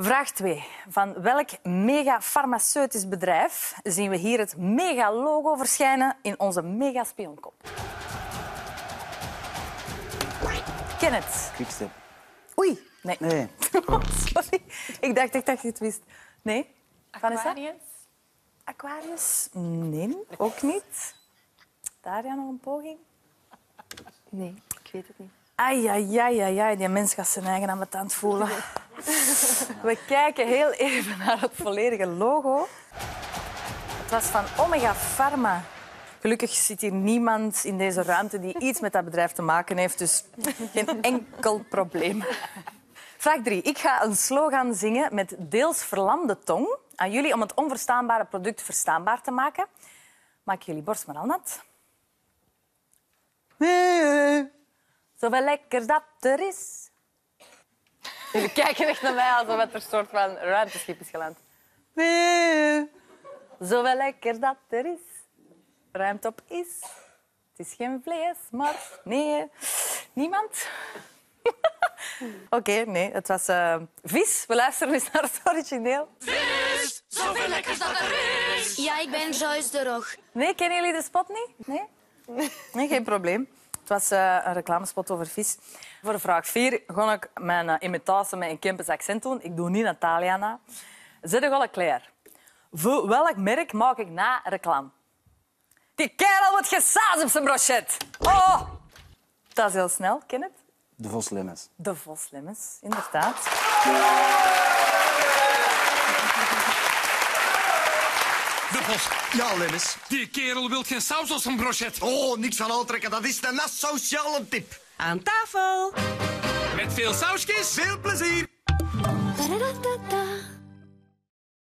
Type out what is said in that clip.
Vraag 2. Van welk mega-farmaceutisch bedrijf zien we hier het mega-logo verschijnen in onze mega-spionkop? Kenneth. Quickstep. Oei. Nee. Nee. Sorry. Ik dacht dat je het wist. Nee. Vanessa? Aquarius. Aquarius? Nee, ook niet. Daria, nog een poging? Nee, ik weet het niet. Ai, die mens gaat zijn eigen ambetant voelen. We kijken heel even naar het volledige logo. Het was van Omega Pharma. Gelukkig zit hier niemand in deze ruimte die iets met dat bedrijf te maken heeft, dus geen enkel probleem. Vraag 3. Ik ga een slogan zingen met deels verlamde tong aan jullie om het onverstaanbare product verstaanbaar te maken. Maak jullie borst maar al nat. Zoveel lekker dat er is. Jullie kijken echt naar mij alsof het een soort van ruimteschip is geland. Zoveel lekker dat er is. Ruimt op is. Het is geen vlees, maar nee. Niemand? Oké, nee, het was vis. We luisteren eens naar het origineel. Vis, zoveel lekkers dat er is. Ja, ik ben Joyce de Rog. Nee, kennen jullie de spot niet? Nee? Nee, geen probleem. Het was een reclamespot over vis. Voor vraag 4 ga ik mijn imitatie met een Kempens accent doen. Ik doe niet Natalia na. Zet je al klaar? Voor welk merk maak ik na reclame? Die kerel wordt gesaasd op zijn brochet. Oh! Dat is heel snel, ken het? De Vos Lemmens. De Vos Lemmens, inderdaad. De Vos. Ja, Lemmens. Die kerel wil geen saus op zijn brochet. Oh, niks van aantrekken. Dat is een asociale tip. Aan tafel. Met veel sausjes. Veel plezier. Tadadadada.